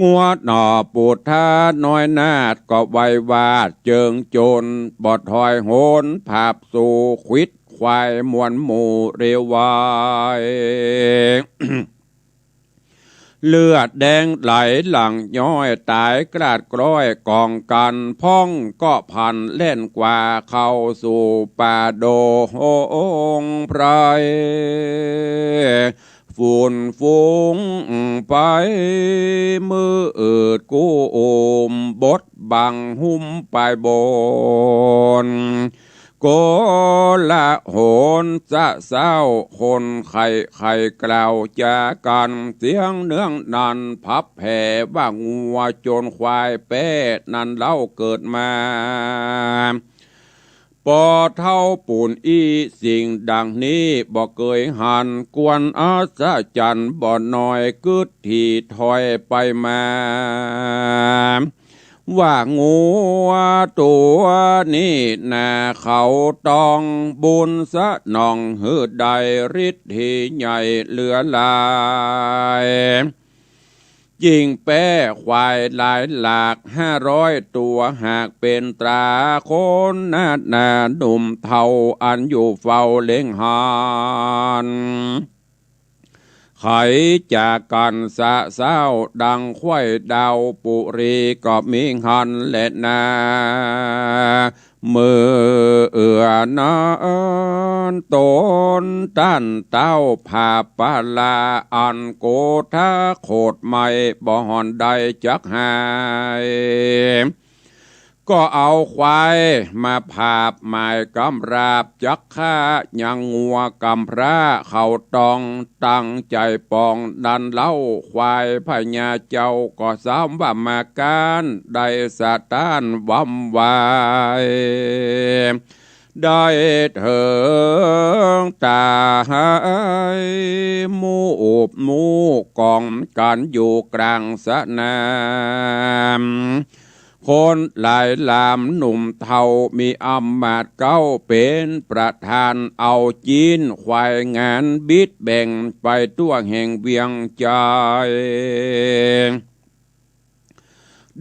งัวหน่อปูดท่าน้อยนาดก็ไววาดเจิงโจรบอดถอยโหนภาพสู่ควิดควายมวนหมู่เร็วไว เลือดแดงไหลหลังย้อยตายกราดกร้อยกองกันพ้องก็พันเล่นกว่าเข้าสู่ป่าโดงไพรฝุ่นฟุ้งไปมืออืดกู้มบดบังหุ้มไปบนโกละโหนจะเศร้าคนไข่กล่าวจากันเสียงเนื้องนันพับแผ่ว่างัวจนควายแป้นันเล่าเกิดมาปอเท่าปูนอีสิ่งดังนี้บ่เคยหันกวนอาสาจันบ่น้อยกึดที่ถอยไปมาว่างัวตัวนี้นาเขาต้องบุญสะนองหืดใดฤทธิ์ที่ใหญ่เหลือลายยิงแป้ควายหลายหลาก500 ตัวหากเป็นตราคนนาหนุ่มเทาอันอยู่เฝ้าเล็งหาน ไขจากกันสะเศร้าดังควายดาวปุรีก็มีหันและนามือเอือนอนตนตันเต้าผาปาลาอันโกทาโคดไม่บ่หอนใดจักหายก็เอาควายมาผาบหมายกำราบจักฆ่ายังงัวกำพระเขาตองตั้งใจปองดันเล่าควายพญาเจ้าก็สามว่ามาการได้สะต้านวำวายได้เถิงตามูบมูกองกันอยู่กลางสนามคนหลายลามหนุ่มเทามีอำมาตย์เก้าเป็นประธานเอาจีนควายงานบิดแบ่งไปตัวแห่งเวียงใจ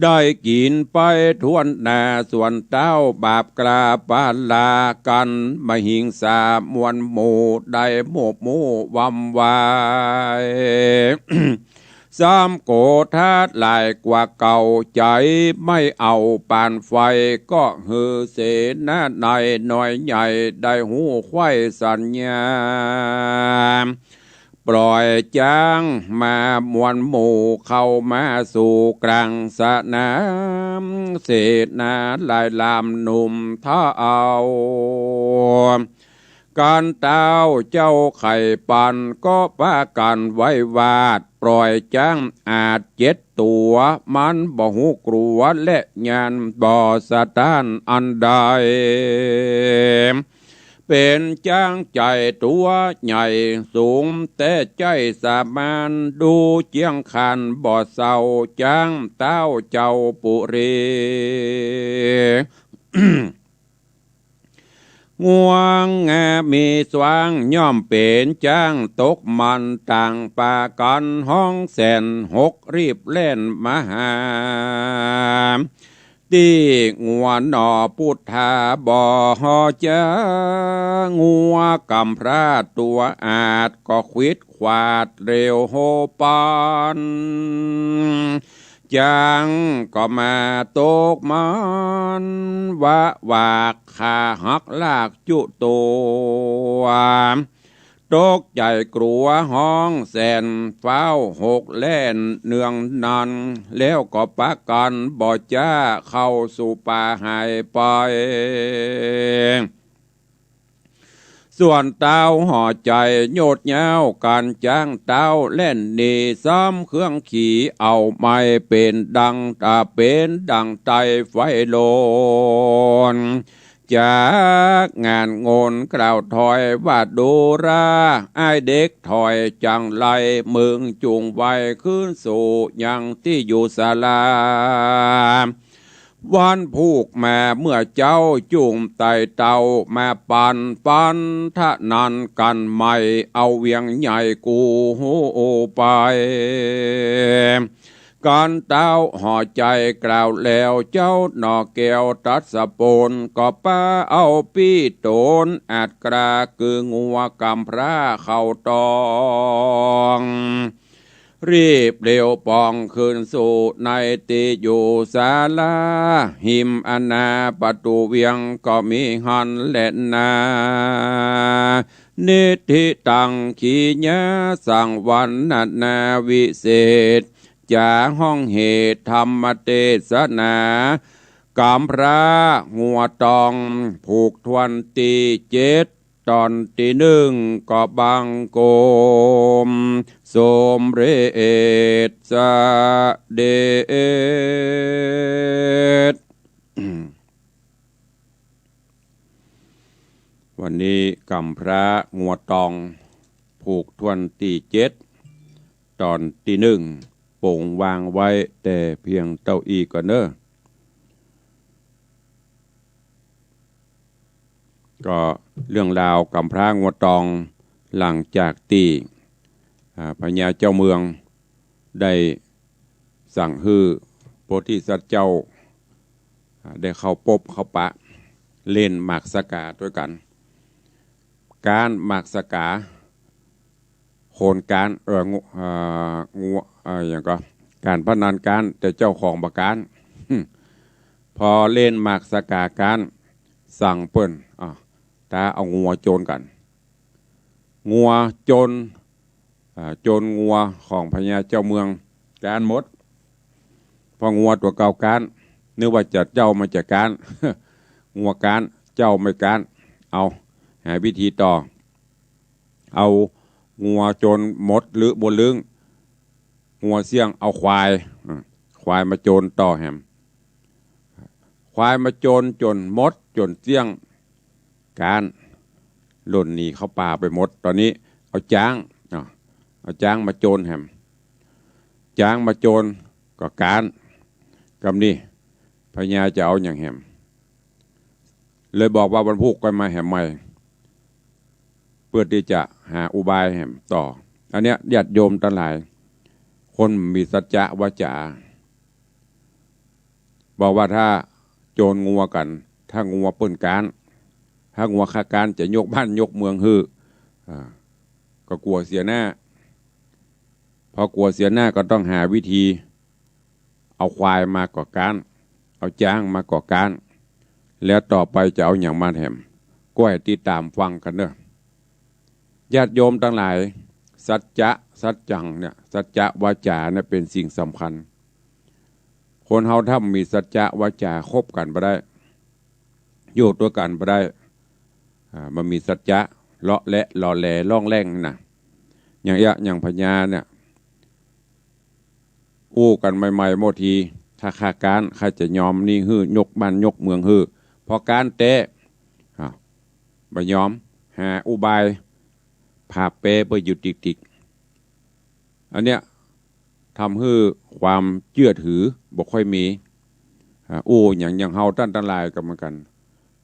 ได้กินไปทวนหน้าส่วนเต้าบาปกราปาลากันมหิงสามวนหมู่ได้โมบหมู่วำวายสามโกธาตุหลายกว่าเก่าใจไม่เอาปานไฟก็ฮือเสนาในน้อยใหญ่ได้หูไข้สัญญาปล่อยจ้างมามวลหมู่เข้ามาสู่กลางสนามเสนาหลายลามหนุ่มท่าเอาการเต้าเจ้าไข่ปันก็ป้ากันไว้วาดปล่อยจ้างอาจ7 ตัวมันบ่หูกลัวและญาณบ่สะต้านอันใดเป็นจ้างใจตัวใหญ่สูงแต่ใจสามานดูเจียงคันบ่เศร้าจ้างเต้าเจ้าปุรี ง่วงแงมีสว่างย่อมเป็นจ้างตกมันต่างปากันห้องแสน6รีบเล่นมหาตีงัวหนอพุทธาบ่ฮอจะงัวกำพระตัวอาจก็ควิดขวาดเร็วโหปานจังก็มาตกมันวะวากขาหักลากจุตัวตกใจกลัวห้องแสนเฝ้า6 แล่นเนืองนันแล้วก็ปะกันบ่จ้าเข้าสู่ป่าหายไปส่วนเต้าห่อใจโยดเย้าการจ้างเต้าเล่นดีซ้ำเครื่องขี่เอาไม่เป็นดังตาเป็นดังไตไฟโลนจากงานงนกล่าวถอยว่าดูราไอเด็กถอยจังไรมึงจุงไว้ขึ้นสู่ยังที่อยู่ศาลาวันผูกแม่เมื่อเจ้าจุ่มไต่เต่าแม่ปันทะนันกันไม่เอาเวียงใหญ่กูหูไปการเต้าห่อใจกล่าวแล้วเจ้าหนอแก้วตัดสะปนก็ป้าเอาปี้โตนอาจกราคืองัวกำพระเข้าตองรีบเร็วปองคืนสู่ในติอยู่ศาลาหิมอนาประตูเวียงก็มีหันและนานิธิตังขีญาสังวันนาวิเศษจาห้องเหตุธรรมเทศนากำพระงัวตองผูกทวนตี7 ตอนที่ 1ก็บังโกมสมเรศสะเดช วันนี้กำพระงัวตองผูกทวนที่7 ตอนที่ 1โป่งวางไว้แต่เพียงเต้าอี้ก่อนเนอะก็เรื่องราวกำพร้างวตองหลังจากที่พญาเจ้าเมืองได้สั่งฮือโพธิสัตว์เจ้าได้เข้าปบเข้าปะเล่นหมากสกาด้วยกันการหมากสกา โคนการงูอย่างก็การพนันการแต่เจ้าของประการ พอเล่นหมากสกาการสั่งเปิ้นตาเอางัวโจรกันงัวโจรโจรงัวของพญาเจ้าเมืองการหมดพองัวตัวเก่าการนึกว่าจะเจ้ามาจากการ งัวการเจ้าไม่การเอาหาวิธีต่อเอางัวโจรหมดหรือบนลึงงัวเสี่ยงเอาควายมาโจรต่อแหมควายมาโจรจนมดจนเสี่ยงการหล่นหนีเข้าป่าไปหมดตอนนี้เอาจ้างมาโจรแหมจ้างมาโจรก็การกำนี้พญาจะเอาอย่างแหมเลยบอกว่าวันพุธก็มาแหมใหม่เพื่อที่จะหาอุบายแหมต่ออันเนี้ยญาติโยมทั้งหลายคนมีสัจจะวาจาบอกว่าถ้าโจรงัวกันถ้างัวเปิ้นการถ้างัวฆ่าการจะยกบ้านยกเมืองฮือก็กลัวเสียหน้าพอกลัวเสียหน้าก็ต้องหาวิธีเอาควายมาก่อการเอาจ้างมาก่อการแล้วต่อไปจะเอาอย่างมาแถมก็ให้ติดตามฟังกันเนอะญาติโยมทั้งหลายสัจจังเนี่ยสัจจะวาจาเนี่ยเป็นสิ่งสำคัญคนเฮาถ้ามีสัจจะวาจาคบกันไปได้โยกตัวกันไปได้มันมีสัจจะเลาะและหล่อแหล่ล่องแรงนะอย่างพญาเนี่ยอู้กันใหม่ๆโมทีถ้าขาการใครจะยอมนี่ฮื้อยกบ้านยกเมืองฮื้อพอการเตะบ่ยอมหาอุบายผาเปไปอยู่ติกอันเนี้ยทำให้ความเชื่อถือบ่ค่อยมีอย่างเฮาท่านทั้งหลายกันเหมือนกัน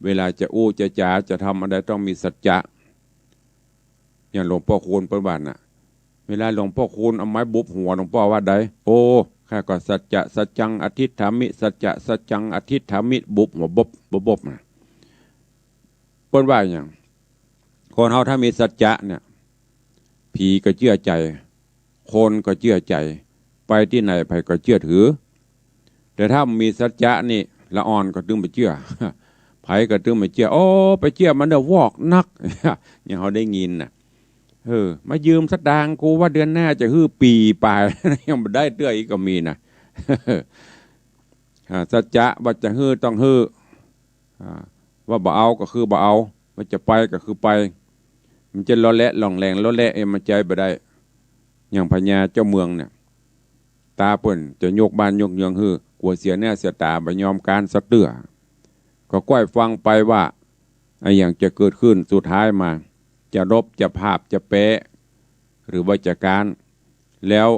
เวลาจะจะจ๋าจะทำอะไรต้องมีสัจจะอย่างหลวงพ่อคูณประวัติน่ะเวลาหลวงพ่อคูณเอาไม้บุบหัวหลวงพ่อว่าใดข้าก็สัจจะสัจจังอธิษฐามิสัจจะสัจจังอธิษฐามิบุบหัวบบนะเปิ้นว่าอย่างคนเฮาถ้ามีสัจจะเนี่ยผีก็เชื่อใจคนก็เชื่อใจไปที่ไหนไปก็เชื่อถือแต่ถ้ามีสัจจะนี่ละอ่อนก็ตึงไปเชื่อไผก็ตึงไปเชื่อไปเชื่อมันเด้อวอกนัก อย่างเขาได้ยินน่ะมายืมสักดางกูว่าเดือนหน้าจะฮื้อปีปลาย ยังไม่ได้เตื้ออีกก็มีนะ สัจจะว่าจะฮื้อต้องฮื้อว่าบ่เอาก็คือบ่เอาว่าจะไปก็คือไปมันจะล้อและหล่องแรงล้อและมันใจไปได้อย่างพญาเจ้าเมืองเนี่ยตาเปิ่นจะยกบ้านยกเมืองฮื้อกลัวเสียแน่เสียตาบ่ยอมการสักเตื้อก็ก้อยฟังไปว่าไอ้อย่างจะเกิดขึ้นสุดท้ายมาจะรบจะภาพจะเป๊ะหรือว่าจะการแล้ว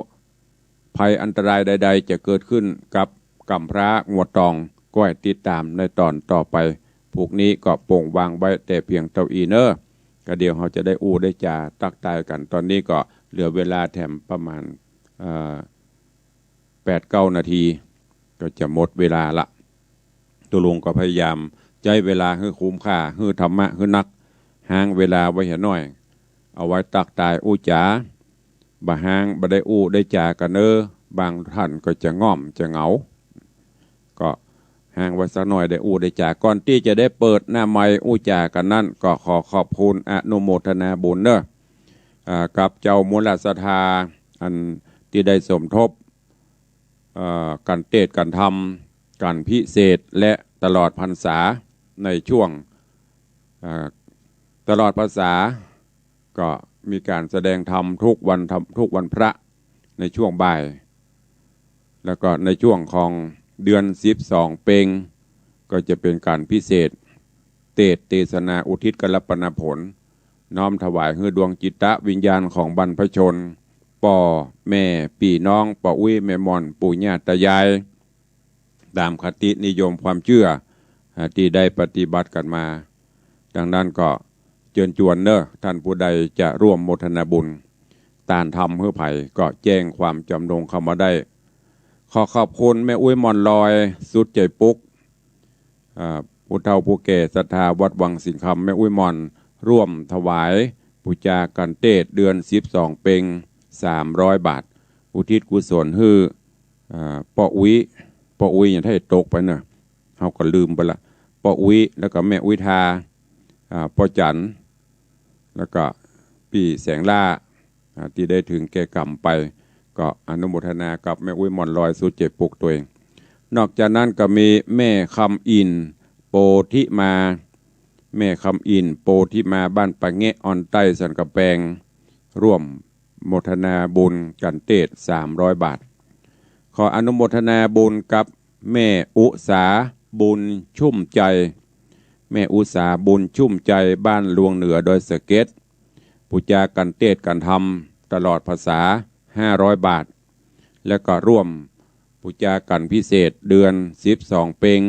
ภัยอันตรายใดๆจะเกิดขึ้นกับกำพร้างัวตองก็ให้ติดตามในตอนต่อไปพวกนี้ก็โป่งวางไว้แต่เพียงเท่าอีเนอร์ก็เดี๋ยวเราจะได้ได้จ่าตักตายกันตอนนี้ก็เหลือเวลาแถมประมาณ8-9 นาทีก็จะหมดเวลาละตัวลุงก็พยายามใจเวลาให้คุ้มค่าให้ธรรมะให้นักห่างเวลาไว้เห็นหน่อยเอาไว้ตักตายจ๋าบ่ห่างบ่ได้ได้จ่ากันบางท่านก็จะง่อมจะเหงาก็ห่างไว้สักหน่อยได้ได้จ่าก่อนที่จะได้เปิดหน้าไมค์จ่ากันนั่นก็ขอขอบคุณอนุโมทนาบุญกับเจ้ามูลศรัทธาอันที่ได้สมทบการเทศน์การธรรมการพิเศษและตลอดพรรษาในช่วงตลอดพรรษาก็มีการแสดงธรรมทุกวันพระในช่วงบ่ายแล้วก็ในช่วงของเดือน12เพ็งก็จะเป็นการพิเศษเทศนาอุทิศกัลปนาผลน้อมถวายให้ดวงจิตวิญญาณของบรรพชนพ่อแม่พี่น้องป้าอุ้ยแม่มอนปู่ย่าตายายตามคตินิยมความเชื่อที่ได้ปฏิบัติกันมาดังนั้นก็เชิญชวนท่านผู้ใดจะร่วมโมทนาบุญตานทำเพื่อไผ่ก็แจ้งความจำนงเข้ามาได้ขอขอบคุณแม่อุ้ยมอนลอยสุดใจปุ๊กผู้เฒ่าผู้แก่ศรัทธาวัดวังสิงคำแม่อุ้ยมอนร่วมถวาย ปูจากันเตศเดือน12เป็ง300 บาทอุทิศกุศลฮือปออุ้ยอย่างที่ตกไปเนอะเขาก็ลืมไปละปออุ้ยแล้วก็แม่อุ้ยทาปอจันแล้วก็ปีแสงล่าที่ได้ถึงแก่กรรมไปก็อนุโมทนากับแม่อุ้ยมอนลอยสู้เจ็บปลุกตัวเองนอกจากนั้นก็มีแม่คำอินโปธิมาแม่คำอินโปธิมาบ้านปะเงะออนใต้สันกระแปงร่วมโมทนาบุญกันเตศ300 บาทขออนุโมทนาบุญกับแม่อุสาบุญชุ่มใจแม่อุสาบุญชุ่มใจบ้านลวงเหนือโดยสเก็ตปูจากันเตศกันทำตลอดภาษา500 บาทและก็ร่วมปูจากันพิเศษเดือน12เป็ง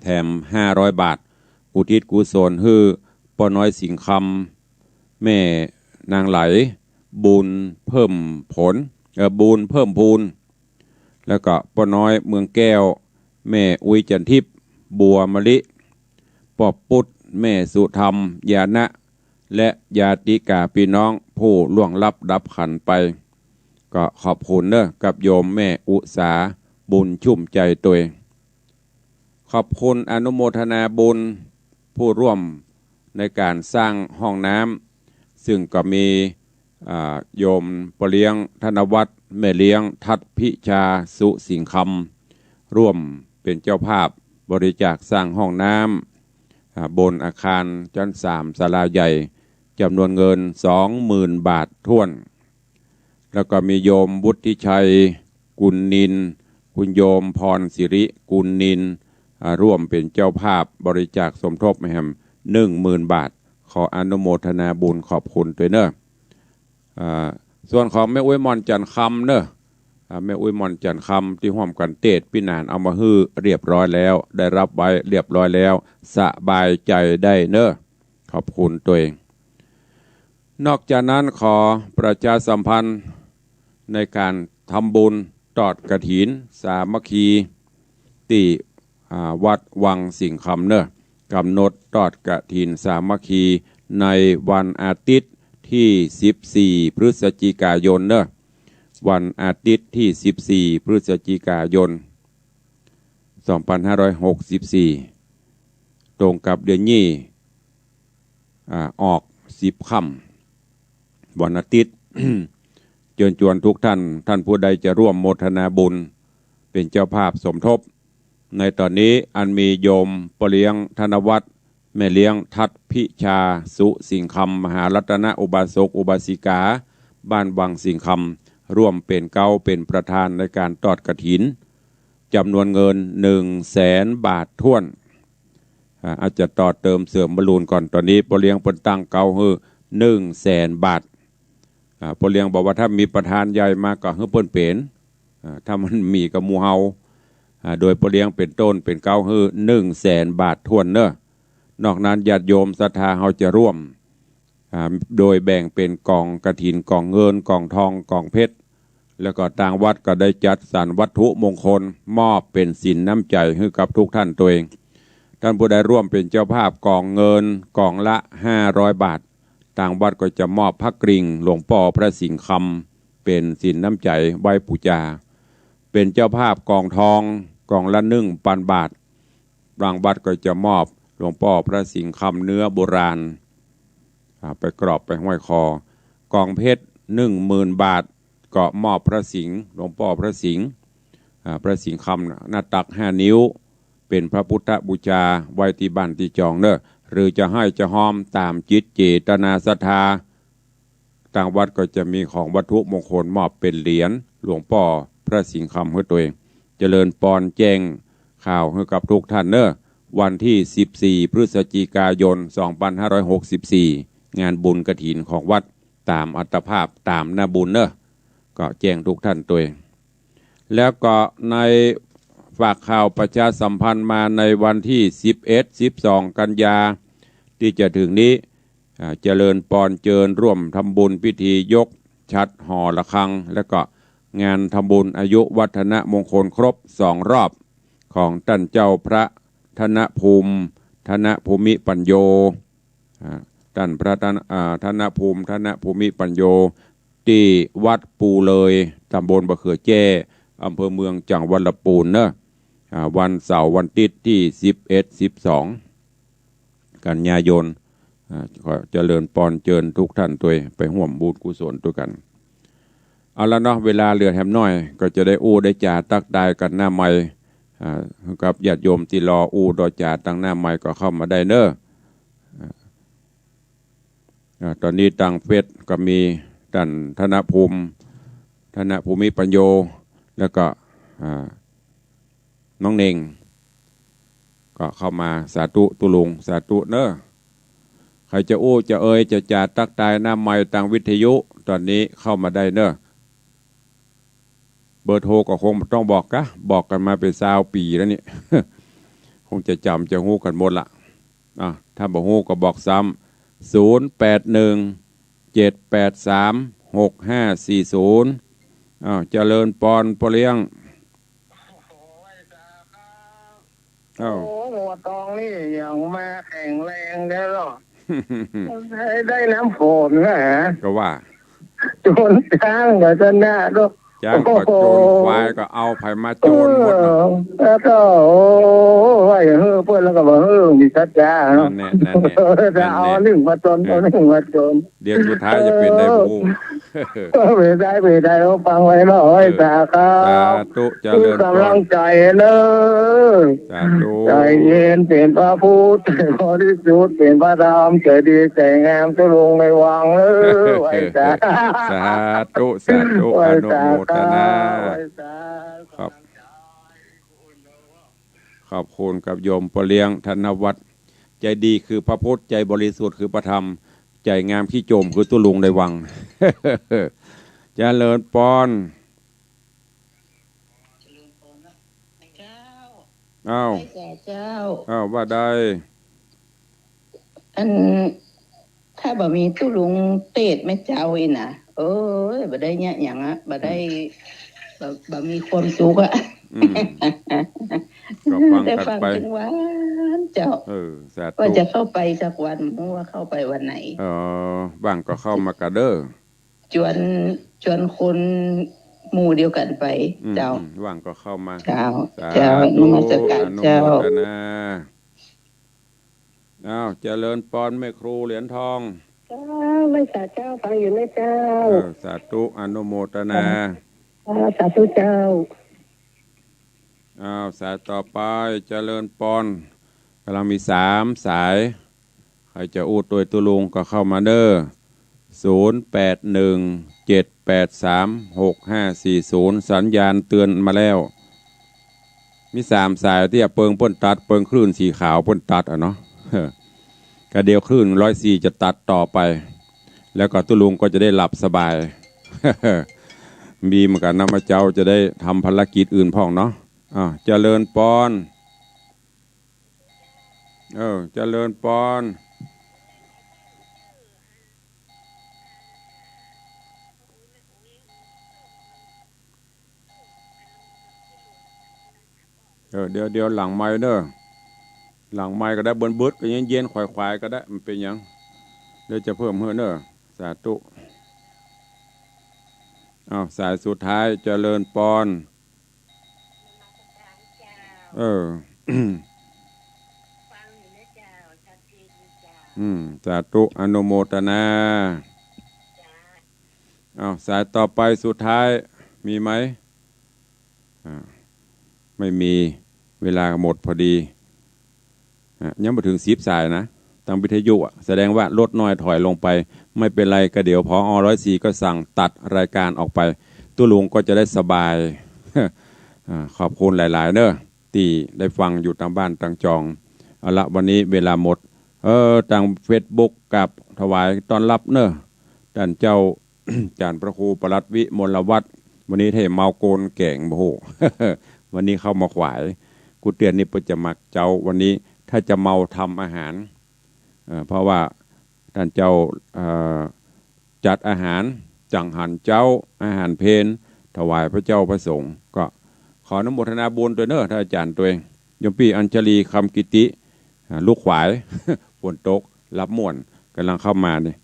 แถม500 บาทอุทิศกุศลฮือปอน้อยสิงคำแม่นางไหลบุญเพิ่มผลบุญเพิ่มพูนแล้วก็ปอน้อยเมืองแก้วแม่อุยจันทิพย์บัวมะลิปอบปุตแม่สุธรรมยานะและญาติกาพี่น้องผู้ล่วงลับดับขันไปก็ขอบคุณเนอะกับโยมแม่อุสาบุญชุ่มใจตัวเองขอบคุณอนุโมทนาบุญผู้ร่วมในการสร้างห้องน้ำซึ่งก็มีโยมปเลี้ยงธนวัฒน์แม่เลี้ยงทัดพิชาสุสิงคำร่วมเป็นเจ้าภาพบริจาคสร้างห้องน้ำบนอาคารชั้น3ศาลาใหญ่จำนวนเงิน 20,000 บาทถ้วนแล้วก็มีโยมวุฒิชัยกุลนินคุณโยมพรศิริกุลนินร่วมเป็นเจ้าภาพบริจาคสมทบแฮม 10,000 บาทขออนุโมทนาบุญขอบคุณด้วยเนอะส่วนของแม่อุ้ยมอนจันคำเนอะแม่อุ้ยมอนจันคำที่ห่วมกันเตศพี่นานเอามาฮื้อเรียบร้อยแล้วได้รับไว้เรียบร้อยแล้วสบายใจได้เนอะขอบคุณตัวเองนอกจากนั้นขอประชาสัมพันธ์ในการทำบุญทอดกฐินสามัคคีที่วัดวังสิงคำเนอะกำหนดทอดกฐินสามัคคีในวันอาทิตย์ที่14พฤศจิกายนเนอะวันอาทิตย์ที่14พฤศจิกายน2564ตรงกับเดือนนี้ออก10 ค่ำวันอาทิตย์ เชิญชวนทุกท่านผู้ใดจะร่วมโมทนาบุญเป็นเจ้าภาพสมทบในตอนนี้อันมีโยมปเลี้ยงธนวัฒน์แม่เลี้ยงทัดพิชาสุสิงคำมหารัตนอุบาสกอุบาสิกาบ้านวังสิงคำร่วมเป็นเก้าเป็นประธานในการทอดกฐินจำนวนเงิน 100,000 บาทถ้วนอาจจะต่อเติมเสริมบรรลุนก่อนตอนนี้ปเลี้ยงเปิ้นตั้งเก้าฮือ 100,000 บาทปเลี้ยงบอกว่าถ้ามีประธานใหญ่มากก็ฮือเปิ้นเป็นถ้ามันมีกับหมู่เฮาโดยปเลี้ยงเป็นต้นเป็นเก้าฮือ 100,000 บาทถ้วนเนอะนอกนั้นญาติโยมศรัทธาเฮาจะร่วมโดยแบ่งเป็นกองกฐินกองเงินกองทองกองเพชรแล้วก็ต่างวัดก็ได้จัดสรรวัตถุมงคลมอบเป็นสินน้ำใจให้กับทุกท่านตัวเองท่านผู้ใดร่วมเป็นเจ้าภาพกองเงินกองละ500 บาทต่างวัดก็จะมอบพระกริ่งหลวงพ่อพระสิงห์คำเป็นสินน้ำใจไว้ปูจาเป็นเจ้าภาพกองทองกองละ1,000 บาทบางวัดก็จะมอบหลวงพ่อพระสิงห์คำเนื้อโบราณไปกรอบไปห้อยคอกองเพชร 10,000 บาทก็มอบพระสิงห์หลวงพ่อพระสิงห์พระสิงห์คำหน้าตัก5 นิ้วเป็นพระพุทธบูชาไว้ที่บ้านที่จองเนอะหรือจะให้จะห้อมตามจิตเจตนาศรัทธาทางวัดก็จะมีของวัตถุมงคลมอบเป็นเหรียญหลวงพ่อพระสิงห์คำให้ตัวเองเจริญปอนแจ้งข่าวให้กับทุกท่านเนอะวันที่14พฤศจิกายน2564งานบุญกฐินของวัดตามอัตภาพตามหน้าบุญเนอะก็แจ้งทุกท่านตัวเองแล้วก็ในฝากข่าวประชาสัมพันธ์มาในวันที่11-12 กันยาที่จะถึงนี้เจริญปอนเจิญร่วมทำบุญพิธียกชัดห่อระฆังและก็งานทำบุญอายุวัฒนมงคลครบ2 รอบของท่านเจ้าพระธนภูมิธนภูมิปัญโย ท่านพระธนภูมิธนภูมิปัญโยที่วัดปูเลยตำบลบะเขือแจ้อำเภอเมืองจังหวัดลำพูนเนอะวันเสาร์วันอาทิตย์ที่11-12 กันยายนขอเจริญพรเจิญทุกท่านตัวไปห่วมบุญกุศลด้วยกันเอาละเนาะเวลาเหลือแหมน้อยก็จะได้อู้ได้จ่าตักได้กันหน้าใหม่กับญาติโยมที่รออู้ดอจ่าตั้งหน้าใหม่ก็เข้ามาได้เนอะตอนนี้ตังเฟสก็มีท่านธนภูมิปัญโยแล้วก็น้องเน่งก็เข้ามาสาธุตุลุงสาธุเนอะใครจะอู้จะจะจ่าตักตายหน้าใหม่ทางวิทยุตอนนี้เข้ามาได้เนอะเบอร์โทรก็คงต้องบอกกันมาเป็น20 ปีแล้วนี่ คงจะจำจะหู้กันหมดละถ้าบอกหู้ก็บอกซ้ำ0817836540เจริญปอนปเลี้ยงโอ้หมวดตองนี่อย่างมาแข็งแรงได้หรอ ได้น้ำฝนนะฮะก็ว่าโจรช้างกับชนะด้วยจ้างก็โจรควายก็เอาไผ่มาโจรหมดแล้วก็โอ้ยเพื่อนแล้วก็บอกมีชัดจ้าเนาะจะเอาหนึ่งมาจนเอาหนึ่งมาจนเดี๋ยวสุดท้ายจะเป็นได้บูไม่ได้เราฟังไว้หน่อยสาธุคือกำลังใจเลยใจเย็นเป็นพระพุทธบริสุทธิ์เป็นพระธรรมใจดีใจงามจะลงในวังเลยไว้สาธุ อนุโมทนาขอบคุณกับโยมปเลี้ยงธนวัฒน์ใจดีคือพระพุทธใจบริสุทธิ์คือพระธรรมใจงามขี้โจมคือตุลุงในวัง เจริญปอนอ้าวว่าได้ถ้าบ่มีตุลุงเตดไม่เจ้าอีน่ะบ่ได้เนี่ยอย่างบ่ได้บ่มีความสุขได้ฟังถึงวันเจ้าว่าจะเข้าไปสักวันว่าเข้าไปวันไหนบ้างก็เข้ามากระเด้อชวนคนหมู่เดียวกันไปเจ้าว่างก็เข้ามาเจ้านมัสการเจ้าเจริญปอนแม่ครูเหรียญทองไม่สาเจ้าฟังอยู่นะเจ้าสาธุอนุโมทนาสาธุเจ้าสายต่อไปเจริญปอนกำลังมี3 สายใครจะอู้ตัวตุลุงก็เข้ามาเด้อ0817836540สัญญาณเตือนมาแล้วมี3 สายที่เปิงป้นตัดเปิงคลื่นสีขาวป้นตัดเนาะกระเดียวคลื่น104จะตัดต่อไปแล้วก็ตุลุงก็จะได้หลับสบาย มีเหมือนกันนะมาเจ้าจะได้ทำภารกิจอื่นพ่องเนาะเจริญปอนเจริญปอนเดี๋ยวหลังไม้เด้อหลังไม้ก็ได้บนบึ้ดก็เย็นควายก็ได้มันเป็นยังเดี๋ยวจะเพิ่มเด้อสาธุสายสุดท้ายเจริญปอนสาธุอนุโมทนาสายต่อไปสุดท้ายมีไหมไม่มีเวลาหมดพอดียังมาถึง10 สายนะทางวิทยุแสดงว่าลดน้อยถอยลงไปไม่เป็นไรก็เดี๋ยวพอ104ก็สั่งตัดรายการออกไปตุลุงก็จะได้สบาย ขอบคุณหลายๆเนอะที่ได้ฟังอยู่ทางบ้านทางจองเอาละวันนี้เวลาหมดทาง Facebook กับถวายต้อนรับเนอะท่านเจ้า จารย์พระครูปรัตวิมลวัฒน์วันนี้เทเมาโกนแก่งโอ้โห วันนี้เข้ามาขวายกุเตียนนี่ประจะมักเจ้าวันนี้ถ้าจะเมาทำอาหารเพราะว่าท่านเจ้าจัดอาหารจังหันเจ้าอาหารเพลถวายพระเจ้าพระสงฆ์ก็ขออนุโมทนาบุญตัวเนอะท่านอาจารย์ตัวเองยมพี่อัญชลีคำกิติลูกขวายฝนตกรับม่วน กำลังเข้ามาเนี่ย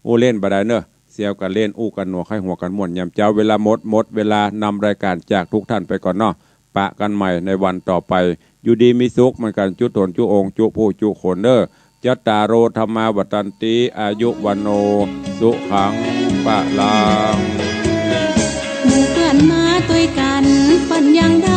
อู้เล่นบาดาเนอะเสียวกันเล่นอู้กันหนัวไข่หัวกันม่วนยำเจ้าเวลาหมดเวลานำรายการจากทุกท่านไปก่อนเนาะปะกันใหม่ในวันต่อไปอยู่ดีมีสุขเหมือนกันจุตนจุองจุผู้จุโคนเนอจัตตาโรธรรมาวัตันติอายุวันโนสุขังปะลัง หมู่เพื่อนมาด้วยกันเปิ้นยัง